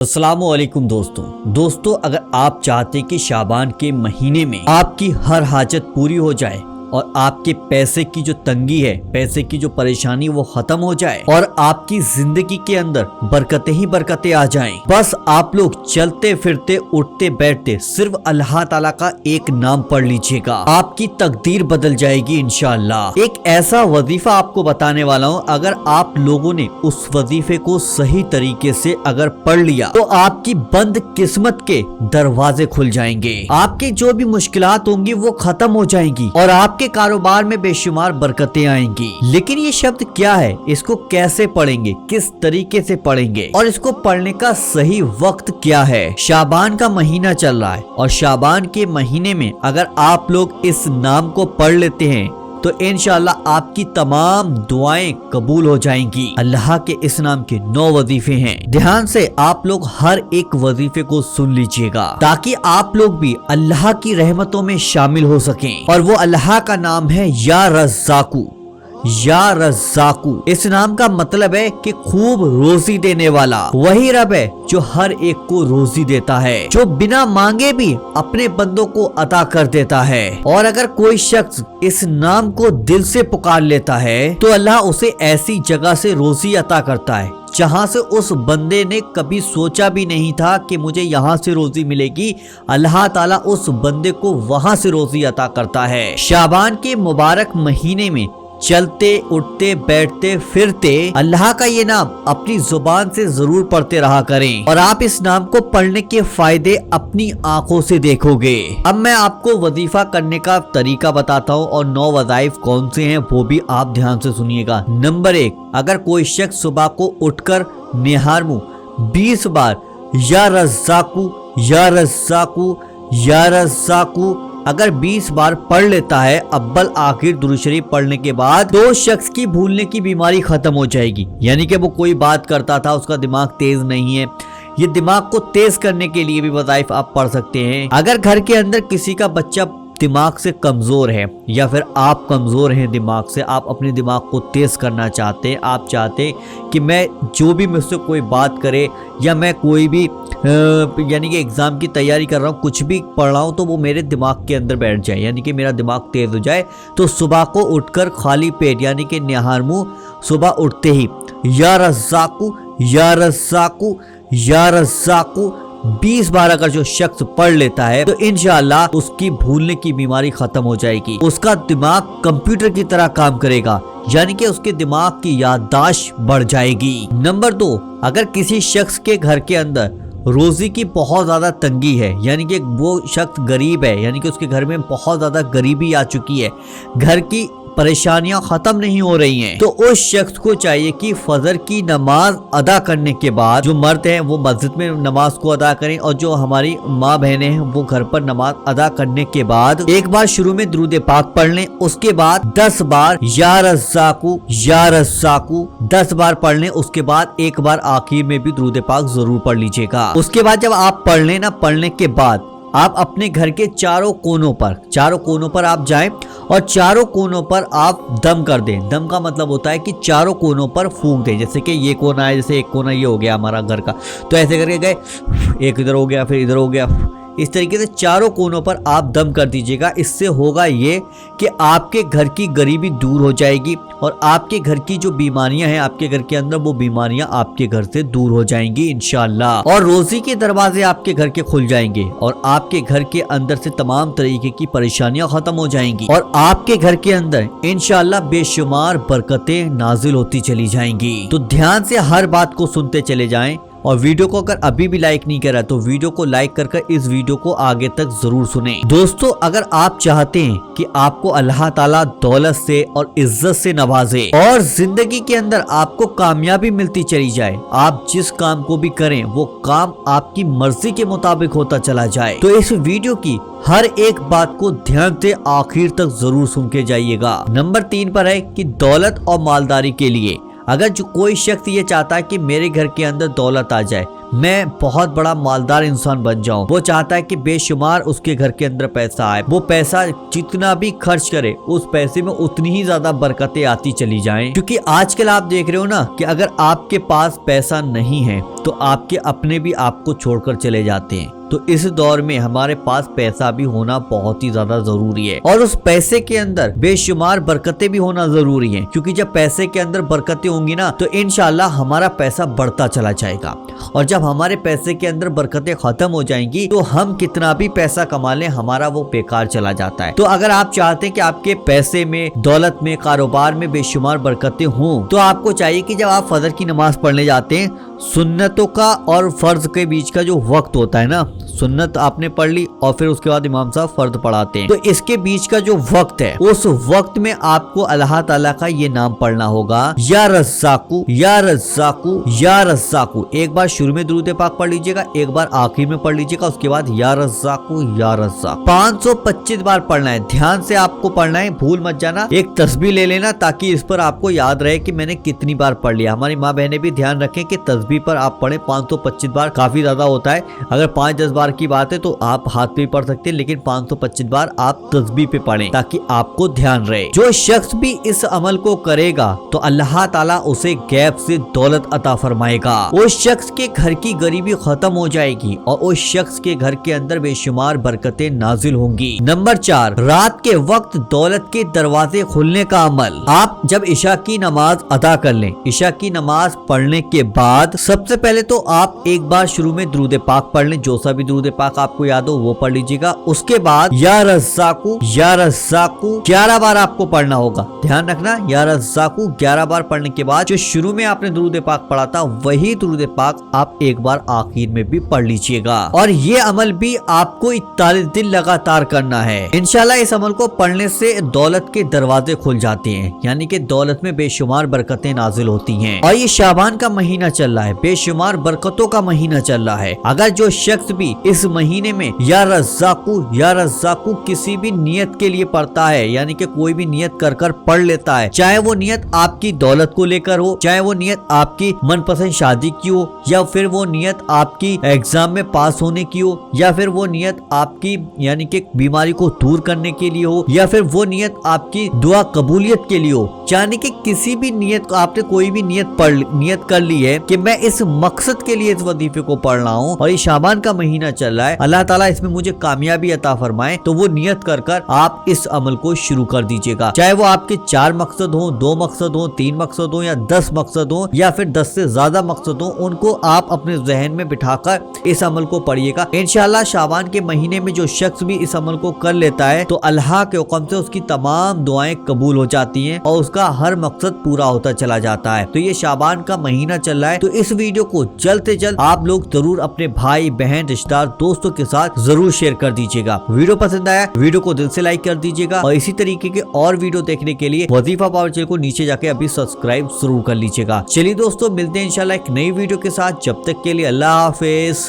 अस्सलामुअलैकुम दोस्तों अगर आप चाहते हैं कि शाबान के महीने में आपकी हर हाजत पूरी हो जाए और आपके पैसे की जो तंगी है, पैसे की जो परेशानी वो खत्म हो जाए और आपकी जिंदगी के अंदर बरकतें ही बरकतें आ जाएं, बस आप लोग चलते फिरते उठते बैठते सिर्फ अल्लाह ताला का एक नाम पढ़ लीजिएगा, आपकी तकदीर बदल जाएगी इंशाअल्लाह। एक ऐसा वजीफा आपको बताने वाला हूँ, अगर आप लोगों ने उस वजीफे को सही तरीके से अगर पढ़ लिया तो आपकी बंद किस्मत के दरवाजे खुल जाएंगे, आपके जो भी मुश्किलात होंगी वो खत्म हो जाएंगी और आपके कारोबार में बेशुमार बरकतें आएंगी। लेकिन ये शब्द क्या है, इसको कैसे पढ़ेंगे, किस तरीके से पढ़ेंगे और इसको पढ़ने का सही वक्त क्या है। शाबान का महीना चल रहा है और शाबान के महीने में अगर आप लोग इस नाम को पढ़ लेते हैं तो इंशाअल्लाह आपकी तमाम दुआएं कबूल हो जाएंगी। अल्लाह के इस नाम के 9 वजीफे हैं, ध्यान से आप लोग हर एक वजीफे को सुन लीजिएगा ताकि आप लोग भी अल्लाह की रहमतों में शामिल हो सकें। और वो अल्लाह का नाम है या रज़्ज़ाकू। या रज़्ज़ाकू इस नाम का मतलब है कि खूब रोजी देने वाला। वही रब है जो हर एक को रोजी देता है, जो बिना मांगे भी अपने बंदों को अता कर देता है। और अगर कोई शख्स इस नाम को दिल से पुकार लेता है तो अल्लाह उसे ऐसी जगह से रोजी अता करता है जहाँ से उस बंदे ने कभी सोचा भी नहीं था कि मुझे यहाँ से रोजी मिलेगी। अल्लाह ताला उस बंदे को वहाँ से रोजी अता करता है। शाबान के मुबारक महीने में चलते उठते बैठते फिरते अल्लाह का ये नाम अपनी जुबान से जरूर पढ़ते रहा करें और आप इस नाम को पढ़ने के फायदे अपनी आंखों से देखोगे। अब मैं आपको वजीफा करने का तरीका बताता हूँ और 9 वज़ाइफ कौन से हैं वो भी आप ध्यान से सुनिएगा। नंबर 1, अगर कोई शख्स सुबह को उठकर निहार मुंह 20 बार या रज़्ज़ाकू या रज़्ज़ाकू या रज़्ज़ाकू अगर 20 बार पढ़ लेता है, अव्वल आखिर दुरूद शरीफ पढ़ने के बाद तो शख्स की भूलने की बीमारी खत्म हो जाएगी। यानी कि वो कोई बात करता था, उसका दिमाग तेज नहीं है, ये दिमाग को तेज करने के लिए भी वज़ाइफ आप पढ़ सकते हैं। अगर घर के अंदर किसी का बच्चा दिमाग से कमजोर है या फिर आप कमजोर हैं दिमाग से, आप अपने दिमाग को तेज करना चाहते हैं, आप चाहते हैं कि मैं जो भी मुझसे कोई बात करे या मैं कोई भी यानी कि एग्ज़ाम की तैयारी कर रहा हूँ, कुछ भी पढ़ रहा हूँ तो वो मेरे दिमाग के अंदर बैठ जाए, यानी कि मेरा दिमाग तेज हो जाए, तो सुबह को उठकर खाली पेट यानी कि निहार मुँह सुबह उठते ही या रज़्ज़ाकू या रज़्ज़ाकू या रज़्ज़ाकू 20 बार अगर जो शख्स पढ़ लेता है तो इंशाअल्लाह उसकी भूलने की बीमारी खत्म हो जाएगी, उसका दिमाग कंप्यूटर की तरह काम करेगा, यानी कि उसके दिमाग की याददाश्त बढ़ जाएगी। नंबर 2, अगर किसी शख्स के घर के अंदर रोजी की बहुत ज्यादा तंगी है, यानी कि वो शख्स गरीब है, यानी कि उसके घर में बहुत ज्यादा गरीबी आ चुकी है, घर की परेशानियां खत्म नहीं हो रही हैं, तो उस शख्स को चाहिए कि फजर की नमाज अदा करने के बाद जो मर्द हैं वो मस्जिद में नमाज को अदा करें और जो हमारी माँ बहनें हैं वो घर पर नमाज अदा करने के बाद एक बार शुरू में दुरूद पाक पढ़ लें, उसके बाद 10 बार या रज़्ज़ाकू या रज़्ज़ाकू 10 बार पढ़ लें, उसके बाद एक बार आखिर में भी दुरूद पाक जरूर पढ़ लीजिएगा। उसके बाद जब आप पढ़ लें ना, पढ़ने के बाद आप अपने घर के चारों कोनों पर आप जाएं और चारों कोनों पर आप दम कर दें। दम का मतलब होता है कि चारों कोनों पर फूंक दें, जैसे कि ये कोना है, जैसे एक कोना ये हो गया हमारा घर का, तो ऐसे करके गए, एक इधर हो गया फिर इधर हो गया, इस तरीके से चारों कोनों पर आप दम कर दीजिएगा। इससे होगा ये कि आपके घर की गरीबी दूर हो जाएगी और आपके घर की जो बीमारियां हैं आपके घर के अंदर, वो बीमारियां आपके घर से दूर हो जाएंगी इंशाअल्लाह और रोजी के दरवाजे आपके घर के खुल जाएंगे और आपके घर के अंदर से तमाम तरीके की परेशानियां खत्म हो जाएंगी और आपके घर के अंदर इंशाअल्लाह बेशुमार बरकतें नाजिल होती चली जाएंगी। तो ध्यान से हर बात को सुनते चले जाएं और वीडियो को अगर अभी भी लाइक नहीं करा तो वीडियो को लाइक कर इस वीडियो को आगे तक जरूर सुने। दोस्तों, अगर आप चाहते हैं कि आपको अल्लाह ताला दौलत से और इज्जत से नवाजे और जिंदगी के अंदर आपको कामयाबी मिलती चली जाए, आप जिस काम को भी करें वो काम आपकी मर्जी के मुताबिक होता चला जाए, तो इस वीडियो की हर एक बात को ध्यान से आखिर तक जरूर सुन के जाइएगा। नंबर 3 पर है कि दौलत और मालदारी के लिए अगर जो कोई शख्स ये चाहता है कि मेरे घर के अंदर दौलत आ जाए, मैं बहुत बड़ा मालदार इंसान बन जाऊं। वो चाहता है कि बेशुमार उसके घर के अंदर पैसा आए, वो पैसा जितना भी खर्च करे उस पैसे में उतनी ही ज्यादा बरकतें आती चली जाएं। क्योंकि आजकल आप देख रहे हो ना कि अगर आपके पास पैसा नहीं है तो आपके अपने भी आपको छोड़कर चले जाते हैं। तो इस दौर में हमारे पास पैसा भी होना बहुत ही ज्यादा जरूरी है और उस पैसे के अंदर बेशुमार बरकतें भी होना जरूरी है। क्योंकि जब पैसे के अंदर बरकतें होंगी ना तो इंशाल्लाह हमारा पैसा बढ़ता चला जाएगा, और जब हमारे पैसे के अंदर बरकतें खत्म हो जाएंगी तो हम कितना भी पैसा कमा लें हमारा वो बेकार चला जाता है। तो अगर आप चाहते हैं कि आपके पैसे में, दौलत में, कारोबार में बेशुमार बरकतें हों तो आपको चाहिए कि जब आप फजर की नमाज पढ़ने जाते हैं, सुन्नतों का और फर्ज के बीच का जो वक्त होता है ना, सुन्नत आपने पढ़ ली और फिर उसके बाद इमाम साहब फर्ज पढ़ाते हैं, तो इसके बीच का जो वक्त है उस वक्त में आपको अल्लाह ताला का ये नाम पढ़ना होगा, या रज़्ज़ाकू या रज़्ज़ाकू या रज़्ज़ाकू। एक बार शुरू में दुरूद पाक पढ़ लीजिएगा, एक बार आखिर में पढ़ लीजिएगा, उसके बाद या रज़्ज़ाकू या रज़्ज़ाक 525 बार पढ़ना है। ध्यान से आपको पढ़ना है, भूल मत जाना। एक तस्बीह ले लेना ताकि इस पर आपको याद रहे कि मैंने कितनी बार पढ़ लिया। हमारी माँ बहने भी ध्यान रखें कि तस्बीह पर आप पढ़े 525 बार, काफी ज्यादा होता है। अगर 5-10 बार की बात है तो आप हाथ पे पढ़ सकते हैं, लेकिन 525 बार आप तस्बीह पे पढ़ें ताकि आपको ध्यान रहे। जो शख्स भी इस अमल को करेगा तो अल्लाह ताला उसे गैब से दौलत अता फरमाएगा। उस शख्स के घर की गरीबी खत्म हो जाएगी और उस शख्स के घर के अंदर बेशुमार बरकतें नाजिल होंगी। नंबर 4, रात के वक्त दौलत के दरवाजे खुलने का अमल। आप जब इशा की नमाज अदा कर लें, इशा की नमाज पढ़ने के बाद सबसे पहले तो आप एक बार शुरू में दुरूद पाक पढ़ लें, जो सा भी दुरूद पाक आपको याद हो वो पढ़ लीजिएगा। उसके बाद या रज़्ज़ाकू 11 बार आपको पढ़ना होगा। ध्यान रखना, या रज़्ज़ाकू 11 बार पढ़ने के बाद जो शुरू में आपने दुरूद पाक पढ़ा था वही दुरूद पाक आप एक बार आखिर में भी पढ़ लीजिएगा। और ये अमल भी आपको 41 दिन लगातार करना है। इंशाल्लाह इस अमल को पढ़ने से दौलत के दरवाजे खुल जाते हैं, यानी कि दौलत में बेशुमार बरकतें नाजिल होती हैं। और ये शाबान का महीना चल रहा है, बेशुमार बरकतों का महीना चल रहा है। अगर जो शख्स भी इस महीने में या रज़्ज़ाकू किसी भी नियत के लिए पढ़ता है, यानी कि कोई भी नियत कर कर पढ़ लेता है, चाहे वो नियत आपकी दौलत को लेकर हो, चाहे वो नियत आपकी मनपसंद शादी की हो, या फिर वो नियत आपकी एग्जाम में पास होने की हो, या फिर वो नियत आपकी यानी कि बीमारी को दूर करने के लिए हो, या फिर वो नियत आपकी दुआ कबूलियत के लिए हो, यानी कि किसी भी नियत आपने कोई भी नियत कर ली है कि मैं इस मकसद के लिए इस वजीफे को पढ़ रहा हूँ और ये शाबान का महीना चल रहा है, अल्लाह ताला इसमें मुझे कामयाबी अता फरमाए, तो वो नियत कर कर आप इस अमल को शुरू कर दीजिएगा। चाहे वो आपके 4 मकसद हो, 2 मकसद हो, 3 मकसद हो या 10 मकसद हो या फिर 10 से ज्यादा मकसद हो, उनको आप अपने जहन में बिठाकर इस अमल को पढ़िएगा। इंशाल्लाह शाबान के महीने में जो शख्स भी इस अमल को कर लेता है तो अल्लाह के हुक्म से उसकी तमाम दुआएं कबूल हो जाती हैं और उसका हर मकसद पूरा होता चला जाता है। तो ये शाबान का महीना चल रहा है, तो इस वीडियो को जल्द से जल्द आप लोग जरूर अपने भाई बहन रिश्तेदार दोस्तों के साथ जरूर शेयर कर दीजिएगा। वीडियो पसंद आया वीडियो को दिल से लाइक कर दीजिएगा और इसी तरीके के और वीडियो देखने के लिए वजीफा पावर चैनल को नीचे जाके अभी सब्सक्राइब जरूर कर लीजिएगा। चलिए दोस्तों, मिलते हैं इंशाल्लाह एक नई वीडियो के साथ। जब तक के लिए अल्लाह हाफिज।